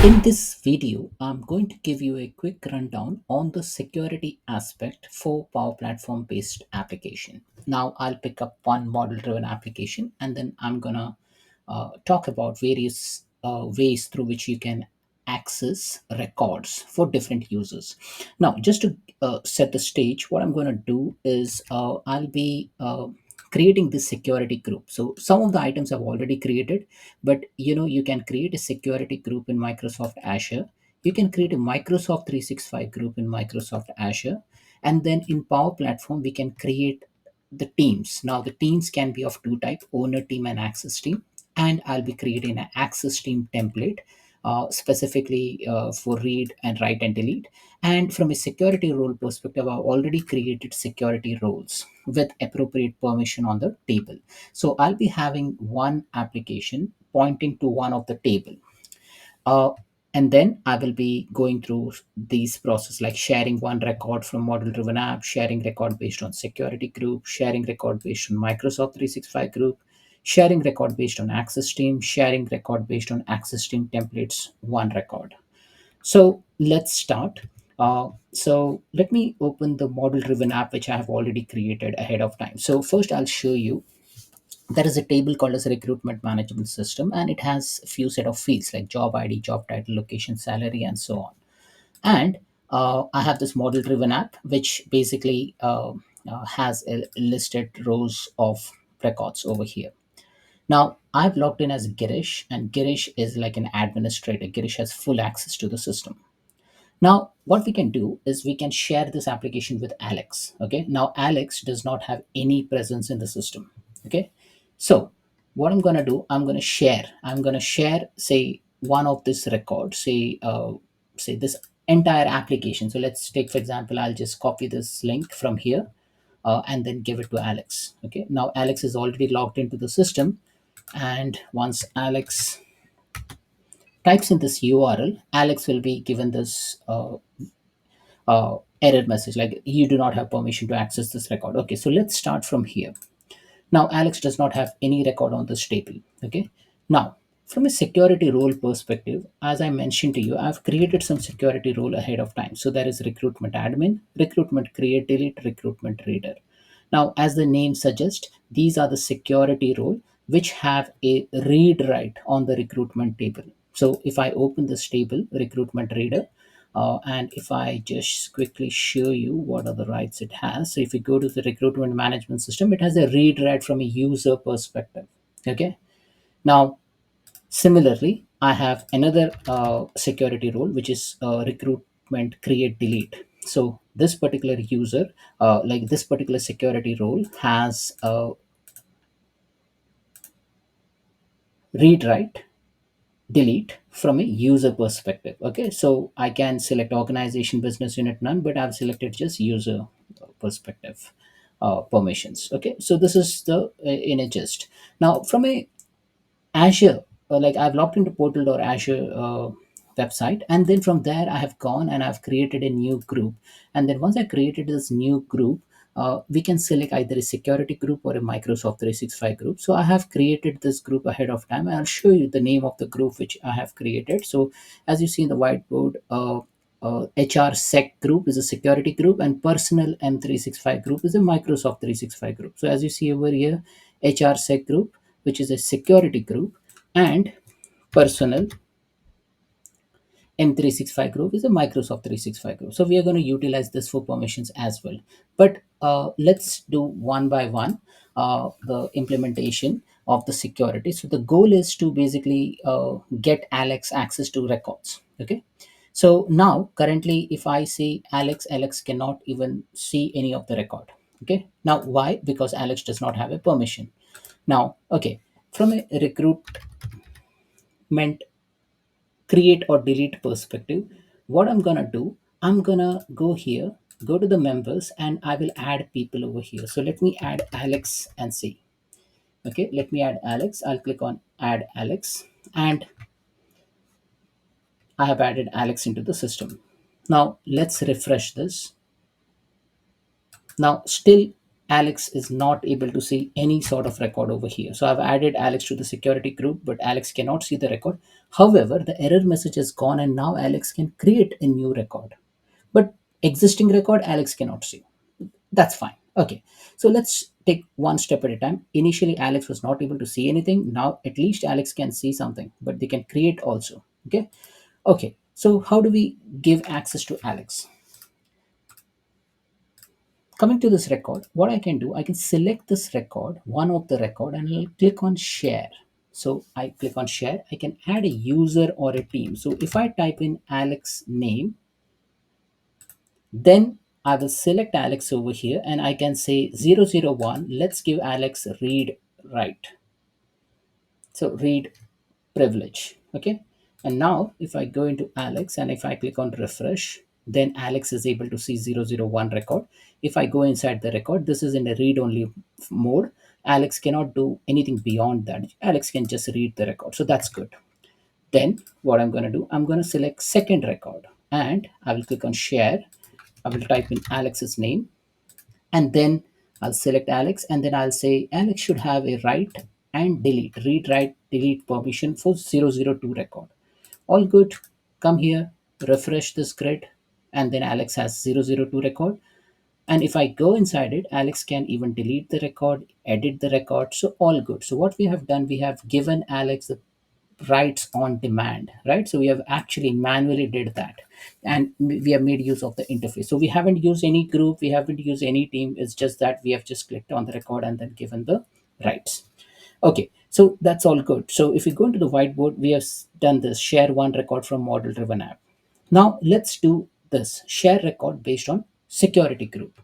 In this video, I'm going to give you a quick rundown on the security aspect for Power Platform based application. Now, I'll pick up one model driven application and then I'm going to talk about various ways through which you can access records for different users. Now, just to set the stage, what I'm going to do is I'll be creating this security group. So some of the items I've already created, but you can create a security group in Microsoft Azure. You can create a Microsoft 365 group in Microsoft Azure, and then in Power Platform we can create the teams. Now the teams can be of two type: owner team and access team. And I'll be creating an access team template specifically for read and write and delete. And from a security role perspective, I've already created security roles with appropriate permission on the table. So I'll be having one application pointing to one of the table. Uh, and then I will be going through these process like sharing one record from model driven app, sharing record based on security group, sharing record based on Microsoft 365 group, sharing record based on access team, sharing record based on access team templates, one record. So let's start. So let me open the model driven app which I have already created ahead of time. So first I'll show you there is a table called as a recruitment management system, and it has a few set of fields like job ID, job title, location, salary, and so on. And I have this model driven app which basically has a listed rows of records over here. Now I've logged in as Girish, and Girish is like an administrator. Girish has full access to the system. Now, what we can do is we can share this application with Alex. Okay. Now, Alex does not have any presence in the system. Okay. So, what I'm going to do, I'm going to share, say, one of this record, say this entire application. So, let's take, for example, I'll just copy this link from here and then give it to Alex. Okay. Now, Alex is already logged into the system. And once Alex types in this URL, Alex will be given this error message like you do not have permission to access this record. Okay, so let's start from here. Now Alex does not have any record on this table. Okay, now from a security role perspective, as I mentioned to you, I've created some security role ahead of time. So there is recruitment admin, recruitment create delete, recruitment reader. Now as the name suggests, these are the security role which have a read write on the recruitment table. So if I open this table recruitment reader, and if I just quickly show you what are the rights it has. So if you go to the recruitment management system, it has a read write from a user perspective. Okay. Now, similarly, I have another security role, which is recruitment create delete. So this particular user, like this particular security role has read write delete from a user perspective. Okay, so I can select organization, business unit, none, but I've selected just user perspective permissions. Okay, so this is the in a gist. Now from a Azure, like I've logged into portal or Azure website, and then from there I have gone and I've created a new group. And then once I created this new group, we can select either a security group or a Microsoft 365 group. So I have created this group ahead of time. I'll show you the name of the group which I have created. So as you see in the whiteboard, HR Sec group is a security group, and personal M365 group is a Microsoft 365 group. So as you see over here, HR Sec group, which is a security group, and personal M365 group is a Microsoft 365 group. So we are going to utilize this for permissions as well. But let's do one by one the implementation of the security. So the goal is to basically get Alex access to records. Okay. So now currently if I say Alex, Alex cannot even see any of the record. Okay. Now why? Because Alex does not have a permission. Now, okay, from a recruitment create or delete perspective, what I'm gonna do, I'm gonna go here, go to the members, and I will add people over here. So let me add Alex and see. Okay, let me add Alex. I'll click on add Alex, and I have added Alex into the system. Now let's refresh this. Now still Alex is not able to see any sort of record over here. So I've added Alex to the security group, but Alex cannot see the record. However, the error message is gone, and now Alex can create a new record. But existing record, Alex cannot see. That's fine. Okay. So let's take one step at a time. Initially, Alex was not able to see anything. Now, at least Alex can see something, but they can create also. Okay. Okay. So, how do we give access to Alex? Coming to this record, what I can do, I can select this record, one of the record, and I'll click on share. So I click on share. I can add a user or a team. So if I type in Alex name, then I will select Alex over here and I can say 001. Let's give Alex read write. So read privilege. Okay. And now if I go into Alex and if I click on refresh, then Alex is able to see 001 record. If I go inside the record, this is in a read only mode. Alex cannot do anything beyond that. Alex can just read the record. So that's good. Then what I'm going to do, I'm going to select second record and I will click on share. I will type in Alex's name and then I'll select Alex and then I'll say Alex should have a write and delete, read, write, delete permission for 002 record. All good. Come here, refresh this grid, and then Alex has 002 record. And if I go inside it, Alex can even delete the record, edit the record. So all good. So what we have done, we have given Alex the rights on demand, right? So we have actually manually did that, and we have made use of the interface. So we haven't used any group, we haven't used any team. It's just that we have just clicked on the record and then given the rights. Okay, so that's all good. So if we go into the whiteboard, we have done this share one record from model driven app. Now let's do this share record based on security group.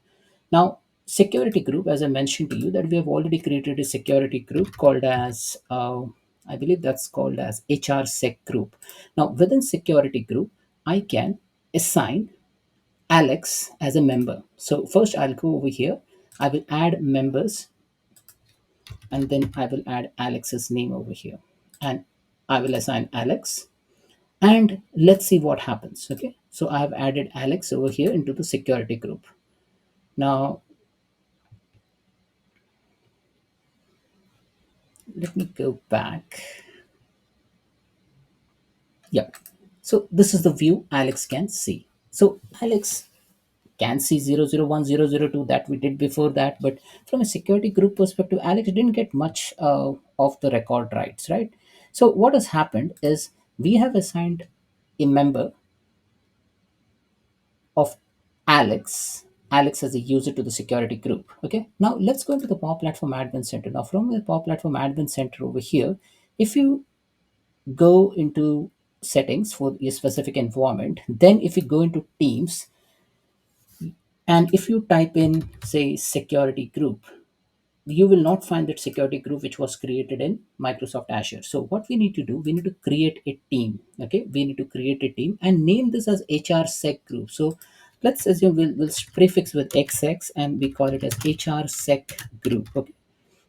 Now, security group, as I mentioned to you, that we have already created a security group called as, I believe that's called as HR Sec group. Now, within security group, I can assign Alex as a member. So first I'll go over here. I will add members and then I will add Alex's name over here. And I will assign Alex and let's see what happens. Okay. So I have added Alex over here into the security group. Now, let me go back. Yep. So this is the view Alex can see. So Alex can see 001, 002 that we did before that. But from a security group perspective, Alex didn't get much of the record rights, right? So what has happened is we have assigned a member of Alex as a user to the security group. Okay. Now let's go into the Power Platform Admin Center. Now from the Power Platform Admin Center over here, if you go into settings for your specific environment, then if you go into teams and if you type in say security group, you will not find that security group which was created in Microsoft Azure. So what we need to do, we need to create a team. Okay, we need to create a team and name this as HR Sec group. So let's assume we'll prefix with XX and we call it as HR Sec group. Okay,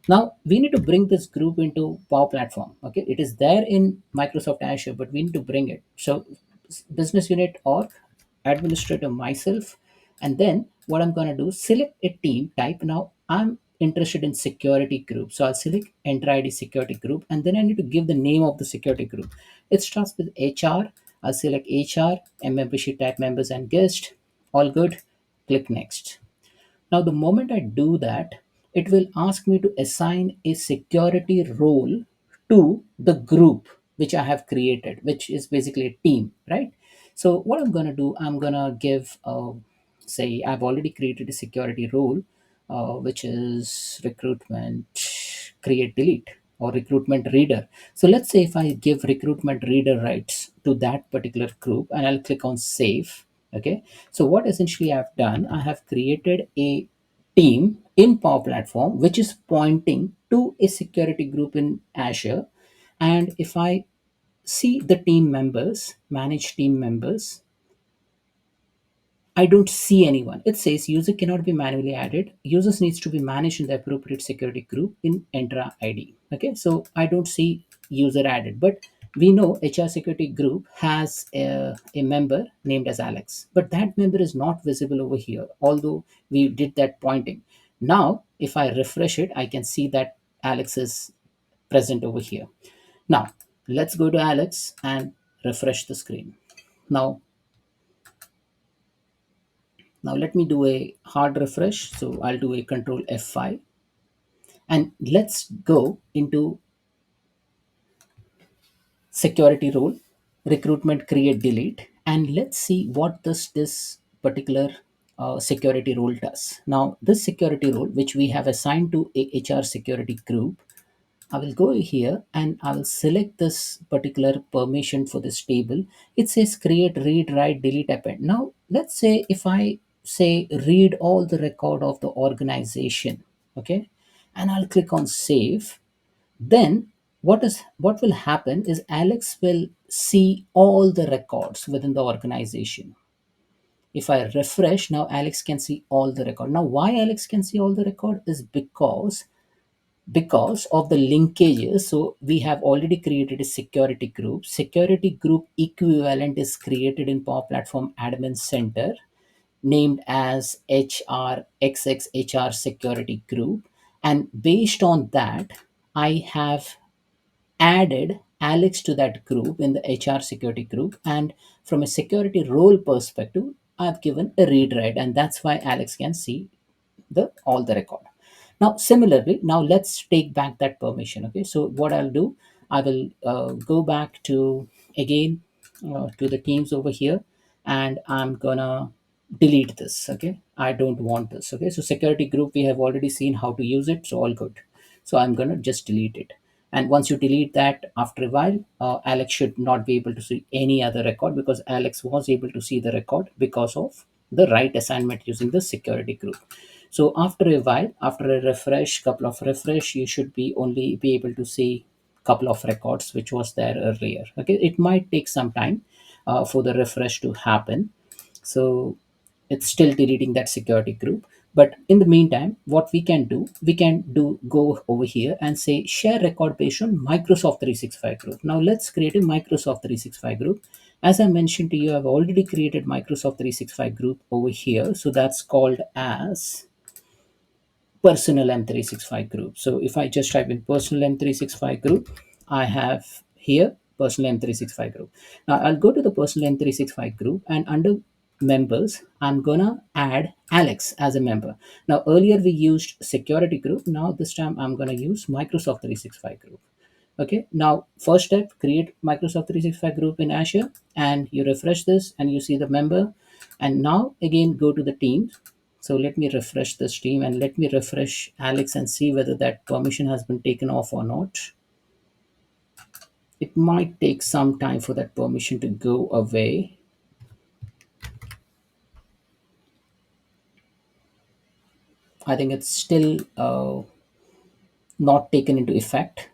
now we need to bring this group into Power Platform. Okay, it is there in Microsoft Azure, but we need to bring it. So business unit org, administrator myself, and then what I'm going to do, select a team type. Now I'm interested in security group, so I'll select enter ID security group, and then I need to give the name of the security group. It starts with HR. I'll select HR and membership type members and guest. All good. Click next. Now, the moment I do that, it will ask me to assign a security role to the group which I have created, which is basically a team, right? So, what I'm going to do, I'm going to give, say, I've already created a security role, which is recruitment, create, delete, or recruitment reader. So, let's say if I give recruitment reader rights to that particular group and I'll click on save. Okay, so what essentially I've done, I have created a team in Power Platform which is pointing to a security group in Azure. And if I see the team members, manage team members, I don't see anyone. It says user cannot be manually added. Users needs to be managed in the appropriate security group in Entra ID. Okay, so I don't see user added, but we know HR security group has a member named as Alex, but that member is not visible over here, although we did that pointing. Now, if I refresh it, I can see that Alex is present over here. Now, let's go to Alex and refresh the screen. Now, now let me do a hard refresh. So I'll do a control F5 and let's go into security role, recruitment, create, delete, and let's see what this particular security role does. Now, this security role, which we have assigned to a HR security group, I will go here and I will select this particular permission for this table. It says create, read, write, delete, append. Now, let's say if I say read all the record of the organization, okay, and I'll click on save, then what will happen is Alex will see all the records within the organization. If I refresh, now Alex can see all the record. Now, why Alex can see all the record is because of the linkages. So we have already created a security group. Security group equivalent is created in Power Platform Admin Center, named as HRXXHR security group. And based on that, I have added Alex to that group in the HR security group. And from a security role perspective, I've given a read write, and that's why Alex can see the all the record. Now, similarly, now let's take back that permission. Okay, so what I'll do, I will go back to again to the teams over here, and I'm gonna delete this. Okay, I don't want this. Okay, so security group, we have already seen how to use it, so all good. So I'm gonna just delete it. And once you delete that, after a while, Alex should not be able to see any other record, because Alex was able to see the record because of the right assignment using the security group. So after a while, after a refresh, couple of refresh, you should be only be able to see couple of records which was there earlier. Okay, it might take some time for the refresh to happen. So it's still deleting that security group. But in the meantime, what we can do go over here and say share record based on Microsoft 365 group. Now let's create a Microsoft 365 group. As I mentioned to you, I've already created Microsoft 365 group over here. So that's called as personal M365 group. So if I just type in personal M365 group, I have here personal M365 group. Now I'll go to the personal M365 group, and under members, I'm gonna add Alex as a member. Now earlier we used security group. Now this time I'm gonna use Microsoft 365 group. Okay, now first step, create Microsoft 365 group in Azure, and you refresh this and you see the member. And now again go to the teams. So let me refresh this team and let me refresh Alex and see whether that permission has been taken off or not. It might take some time for that permission to go away. I think it's still not taken into effect.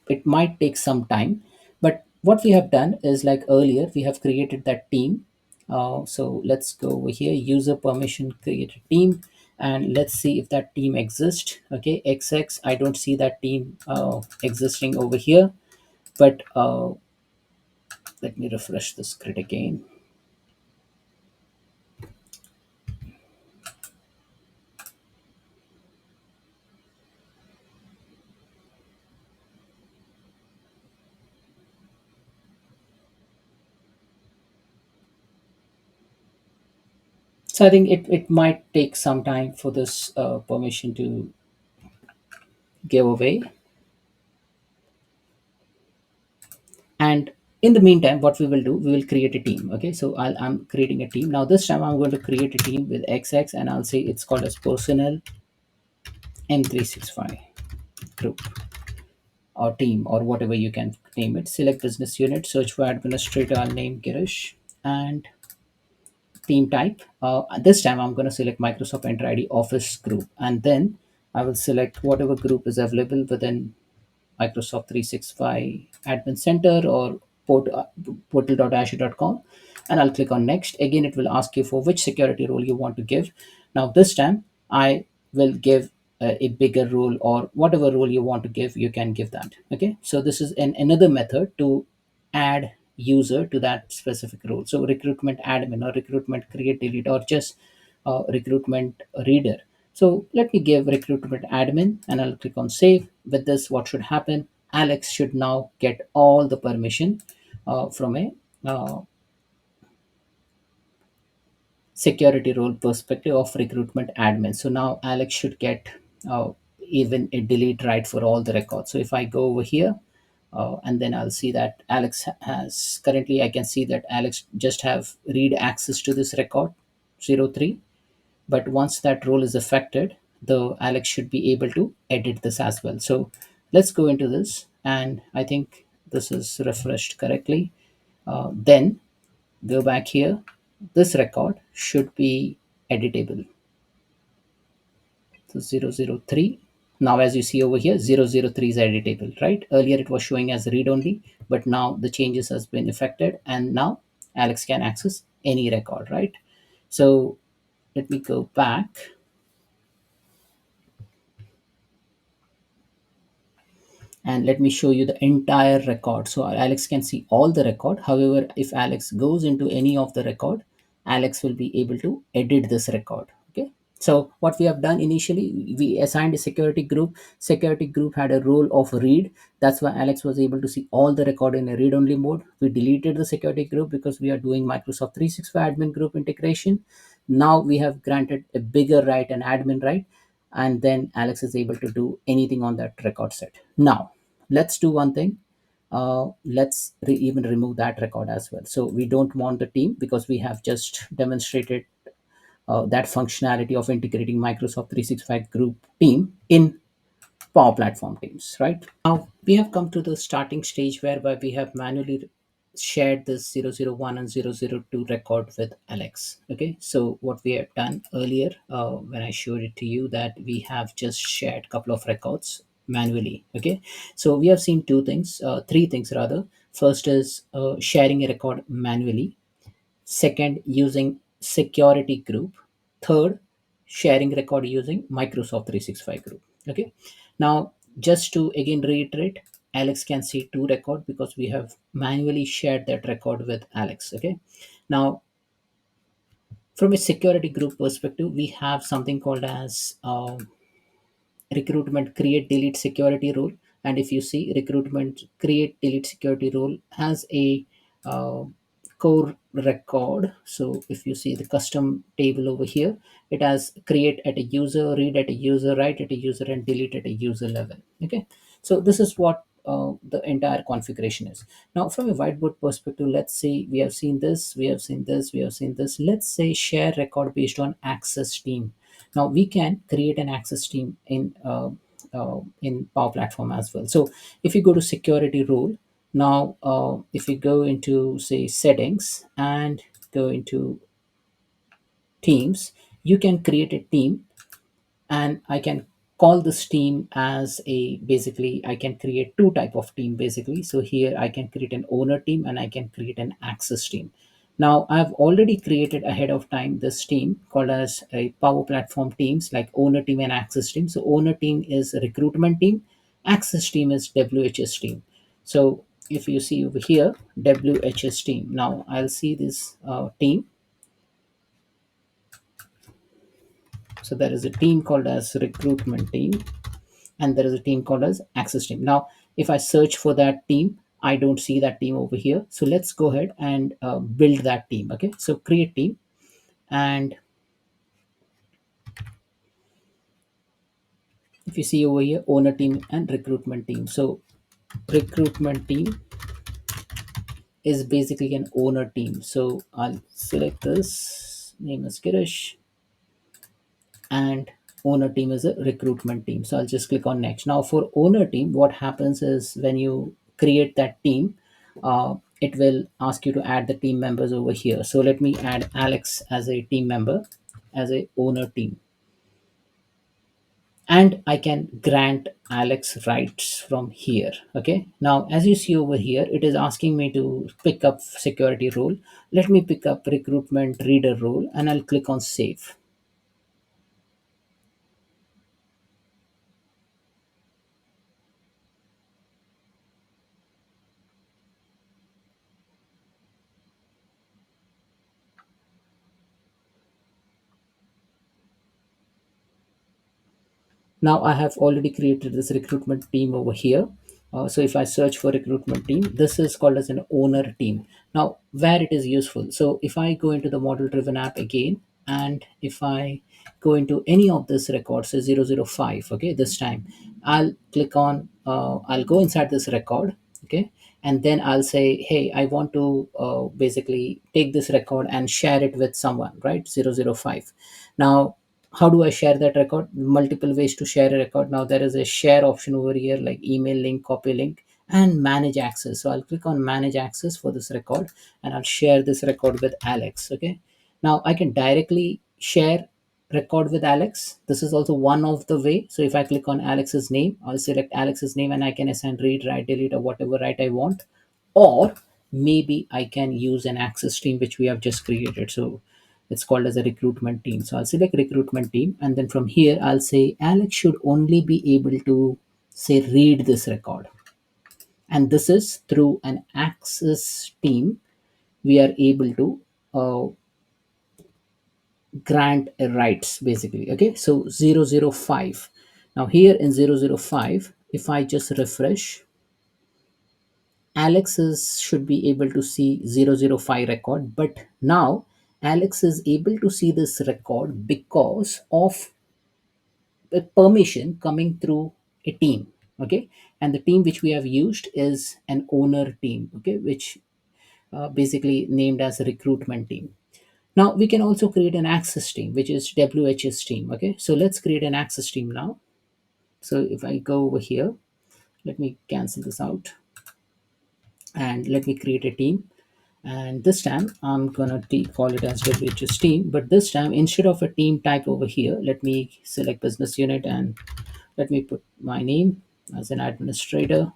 It might take some time, but what we have done is, like earlier, we have created that team. So let's go over here, user permission, create a team, and let's see if that team exists. Okay, XX, I don't see that team existing over here, but let me refresh the script again. So I think it might take some time for this permission to give away. And in the meantime, what we will do, we will create a team. Okay, so I'm creating a team. Now this time I'm going to create a team with XX, and I'll say it's called as personal M365 group or team or whatever you can name it. Select business unit, search for administrator, I'll name Girish, and team type. This time I'm going to select Microsoft Enter ID Office group, and then I will select whatever group is available within Microsoft 365 Admin Center or portal.azure.com, and I'll click on next. Again, it will ask you for which security role you want to give. Now this time I will give a bigger role, or whatever role you want to give, you can give that. Okay, so this is another method to add user to that specific role. So recruitment admin or recruitment create delete or just recruitment reader. So let me give recruitment admin and I'll click on save. With this, what should happen? Alex should now get all the permission from a uh, security role perspective of recruitment admin. So now Alex should get even a delete right for all the records. So if I go over here, and then I'll see that Alex has currently, I can see that Alex just have read access to this record 03. But once that role is affected, the Alex should be able to edit this as well. So let's go into this, and I think this is refreshed correctly. Then go back here. This record should be editable. So 003. Now, as you see over here, 003 is editable, right? Earlier it was showing as read only, but now the changes has been effected, and now Alex can access any record, right? So let me go back and let me show you the entire record. So Alex can see all the record. However, if Alex goes into any of the record, Alex will be able to edit this record. Okay, so what we have done initially, we assigned a security group had a role of read. That's why Alex was able to see all the record in a read only mode. We deleted the security group because we are doing Microsoft 365 admin group integration. Now we have granted a bigger right, an admin right, and then Alex is able to do anything on that record set. Now, let's do one thing. Let's even remove that record as well. So we don't want the team because we have just demonstrated that functionality of integrating Microsoft 365 group team in Power Platform teams, right? Now we have come to the starting stage whereby we have manually shared this 001 and 002 record with Alex. Okay, so what we have done earlier when I showed it to you, that we have just shared a couple of records manually. Okay, so we have seen three things rather. First is sharing a record manually. Second, using security group. Third, sharing record using Microsoft 365 group. Okay, now just to again reiterate, Alex can see two record because we have manually shared that record with Alex. Okay, now from a security group perspective, we have something called as recruitment create delete security rule. And if you see, recruitment create delete security rule has a uh, core record. So if you see the custom table over here, it has create at a user, read at a user, write at a user, and delete at a user level. Okay, so this is what the entire configuration is. Now from a whiteboard perspective, let's say we have seen this, we have seen this, we have seen this. Let's say share record based on access team. Now we can create an access team in Power Platform as well. So if you go to security role, now if you go into say settings and go into teams, you can create a team, and I can call this team as a, basically I can create two type of team basically. So here I can create an owner team and I can create an access team. Now I've already created ahead of time this team called as a Power Platform teams, like owner team and access team. So owner team is recruitment team, access team is WHS team. So if you see over here, WHS team, now I'll see this team. So there is a team called as recruitment team, and there is a team called as access team. Now if I search for that team, I don't see that team over here. So let's go ahead and build that team. Okay, so create team, and if you see over here, owner team and recruitment team. So recruitment team is basically an owner team. So I'll select this, name is Girish, and owner team is a recruitment team. So I'll just click on next. Now for owner team, what happens is when you create that team, it will ask you to add the team members over here. So let me add Alex as a team member, as a owner team, and I can grant Alex rights from here. Okay, now as you see over here, it is asking me to pick up security role. Let me pick up recruitment reader role, and I'll click on save. Now I have already created this recruitment team over here. So if I search for recruitment team, this is called as an owner team. Now where it is useful, so if I go into the model driven app again, and if I go into any of this record, so 005, okay, this time I'll click on, I'll go inside this record, okay, and then I'll say, hey, I want to basically take this record and share it with someone, right? 005. Now how do I share that record? Multiple ways to share a record. Now there is a share option over here, like email link, copy link, and manage access. So I'll click on manage access for this record, and I'll share this record with Alex. Okay. Now I can directly share record with Alex. This is also one of the way. So if I click on Alex's name, I'll select Alex's name and I can assign read, write, delete, or whatever write I want. Or maybe I can use an access stream which we have just created. So it's called as a recruitment team. So I'll select recruitment team, and then from here I'll say Alex should only be able to say read this record. And this is through an access team we are able to uh, grant rights basically. Okay, so 005. Now here in 005, if I just refresh, Alex should be able to see 005 record, but now Alex is able to see this record because of a permission coming through a team. Okay, and the team which we have used is an owner team, okay, which basically named as a recruitment team. Now we can also create an access team, which is WHS team. Okay, so let's create an access team now. So if I go over here, let me cancel this out and let me create a team. And this time I'm gonna call it as WHS team, but this time instead of a team type over here, let me select business unit and let me put my name as an administrator.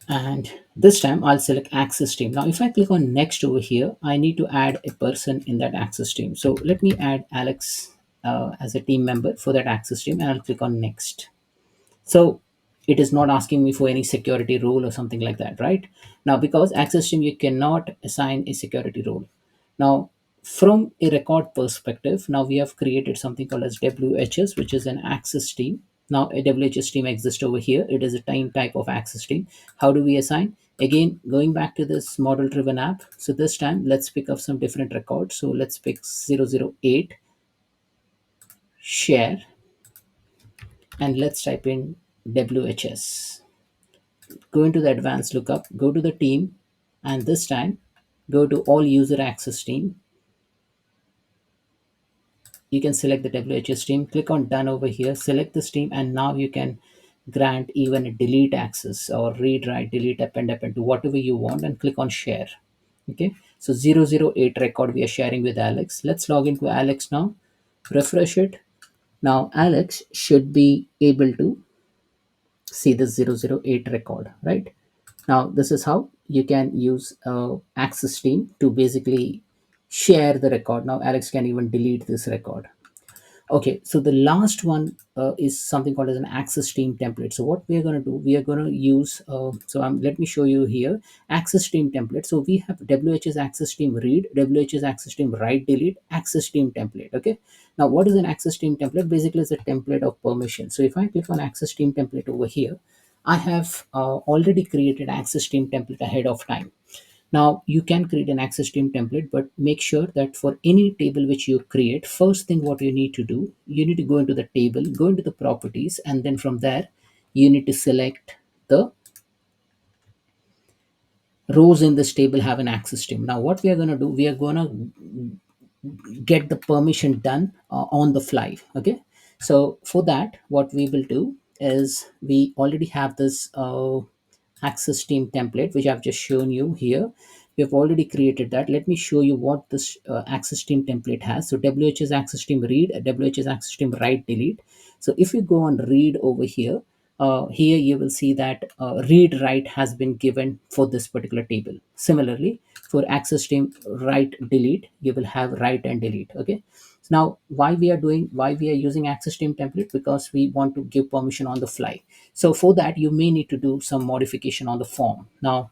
And this time I'll select access team. Now if I click on next over here, I need to add a person in that access team. So let me add Alex as a team member for that access team, and I'll click on next. So it is not asking me for any security role or something like that, right? Now because access team, you cannot assign a security role. Now from a record perspective, now we have created something called as WHS, which is an access team. Now a WHS team exists over here. It is a time type of access team. How do we assign? Again, going back to this model driven app, so this time let's pick up some different records. So let's pick 008 share, and let's type in WHS. Go into the advanced lookup, go to the team, and this time go to all user access team. You can select the WHS team, click on done over here, select this team, and now you can grant even a delete access or read, write, delete, append to whatever you want, and click on share. Okay, so 008 record we are sharing with Alex. Let's log into Alex now, refresh it. Now Alex should be able to see the 008 record, right? Now this is how you can use access team to basically share the record. Now Alex can even delete this record. Okay, so the last one is something called as an access team template. So what we are going to do, we are going to use, let me show you here, access team template. So we have WHS access team read, WHS access team write, delete, access team template. Okay, now what is an access team template? Basically it's a template of permission. So if I click on access team template over here, I have already created access team template ahead of time. Now you can create an access team template, but make sure that for any table which you create, first thing what you need to do, you need to go into the table, go into the properties, and then from there, you need to select the rows in this table have an access team. Now what we are going to do, we are going to get the permission done on the fly. Okay, so for that what we will do is we already have this access team template which I've just shown you here. We have already created that. Let me show you what this access team template has. So WHS access team read, WHS access team write, delete. So if you go on read over here, here you will see that read write has been given for this particular table. Similarly, for access team write delete, you will have write and delete. Okay, so now why we are using access team template, because we want to give permission on the fly. So for that you may need to do some modification on the form. Now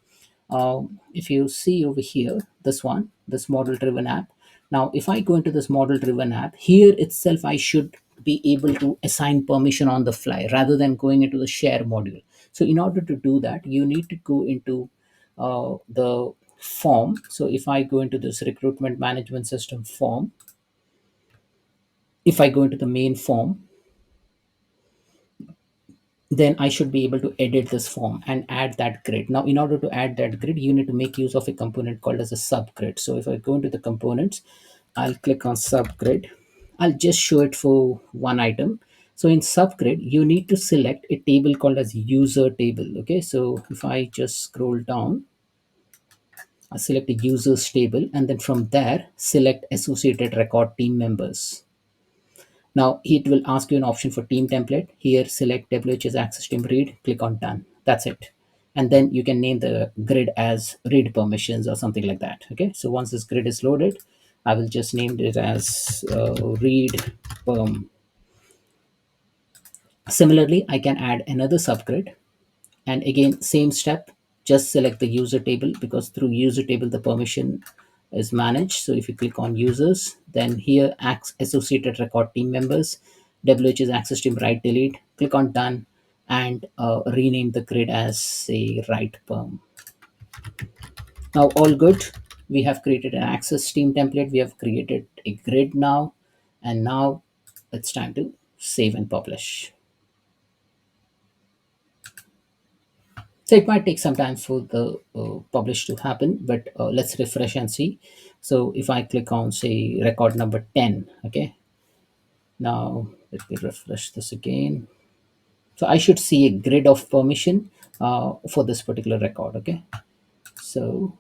if you see over here, this model driven app, now if I go into this model driven app, here itself I should be able to assign permission on the fly rather than going into the share module. So in order to do that, you need to go into the form. So if I go into this recruitment management system form, if I go into the main form, then I should be able to edit this form and add that grid. Now, in order to add that grid, you need to make use of a component called as a subgrid. So if I go into the components, I'll click on subgrid. I'll just show it for one item. So in subgrid, you need to select a table called as user table. Okay, so if I just scroll down, I select a users table, and then from there, select associated record team members. Now it will ask you an option for team template. Here, select WHS access team read, click on done. That's it. And then you can name the grid as read permissions or something like that. Okay. So once this grid is loaded, I will just name it as read perm. Similarly, I can add another subgrid, and again same step, just select the user table, because through user table the permission is managed. So if you click on users, then here acts associated record team members, WH's access team write delete, click on done, and rename the grid as say write perm. Now all good, we have created an access team template, we have created a grid now, and now it's time to save and publish. So it might take some time for the publish to happen, but let's refresh and see. So if I click on say record number 10, okay, now let me refresh this again. So I should see a grid of permission for this particular record, okay. So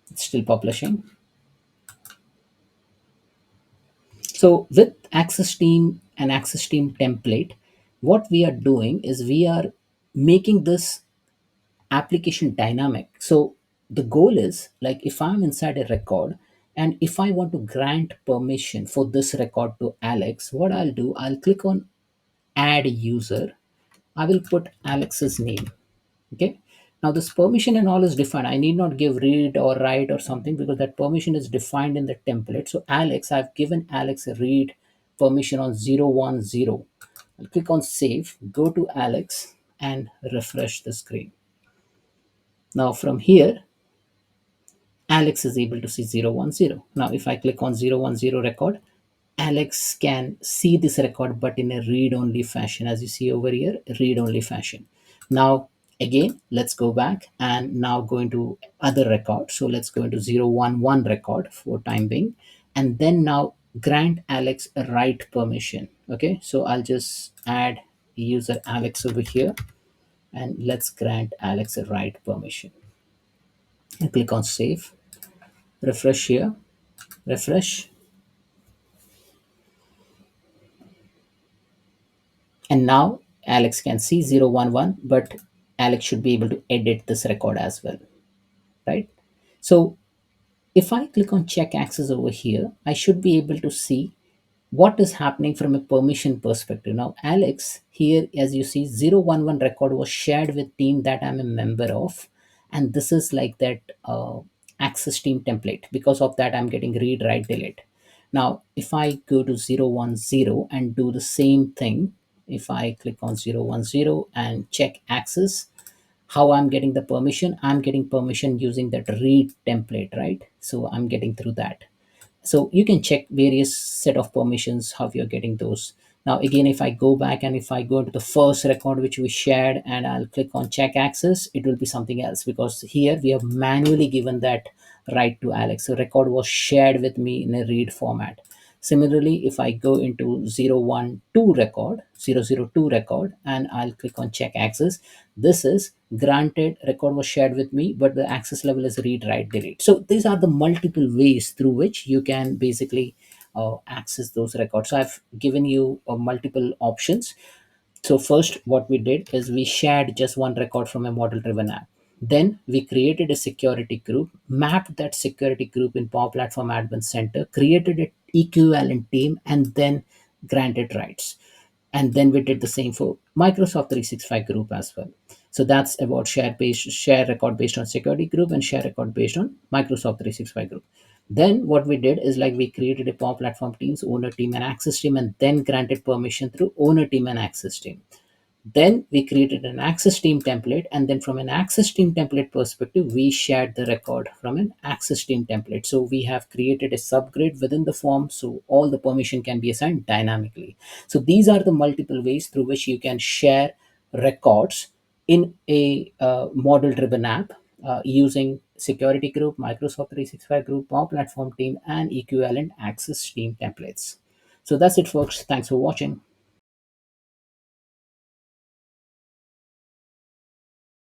it's still publishing. So with access team and access team template, what we are doing is we are making this application dynamic. So the goal is like if I'm inside a record and if I want to grant permission for this record to Alex, what I'll do, I'll click on add user. I will put Alex's name. Okay. Now this permission and all is defined. I need not give read or write or something because that permission is defined in the template. So Alex, I've given Alex a read permission on 010. I'll click on save, go to Alex and refresh the screen. Now from here, Alex is able to see 010. Now, if I click on 010 record, Alex can see this record, but in a read only fashion. As you see over here, read only fashion. Now, again, let's go back and now go into other record. So let's go into 011 record for time being. And then now grant Alex a write permission. Okay, so I'll just add user Alex over here and let's grant Alex a write permission. And click on save, refresh here, refresh, and now Alex can see 011, but Alex should be able to edit this record as well, right? So if I click on check access over here, I should be able to see what is happening from a permission perspective. Now, Alex here, as you see, 011 record was shared with team that I'm a member of. And this is like that access team template. Because of that, I'm getting read, write, delete. Now, if I go to 010 and do the same thing, if I click on 010 and check access, how I'm getting the permission, I'm getting permission using that read template, right? So I'm getting through that. So you can check various set of permissions how you're getting those. Now again, if I go back and if I go into the first record which we shared and I'll click on check access, it will be something else because here we have manually given that right to Alex. So record was shared with me in a read format. Similarly, if I go into 012 record, 002 record, and I'll click on check access, this is granted record was shared with me, but the access level is read, write, delete. So these are the multiple ways through which you can basically access those records. So I've given you multiple options. So first, what we did is we shared just one record from a model-driven app. Then we created a security group, mapped that security group in Power Platform Admin Center, created an equivalent team, and then granted rights. And then we did the same for Microsoft 365 group as well. So that's about share record based on security group and share record based on Microsoft 365 group. Then what we did is like we created a Power Platform teams, owner team and access team, and then granted permission through owner team and access team. Then we created an access team template, and then from an access team template perspective, we shared the record from an access team template. So we have created a subgrid within the form, so all the permission can be assigned dynamically. So these are the multiple ways through which you can share records in a model driven app using security group, Microsoft 365 group, Power Platform team, and equivalent access team templates. So that's it, folks. Thanks for watching.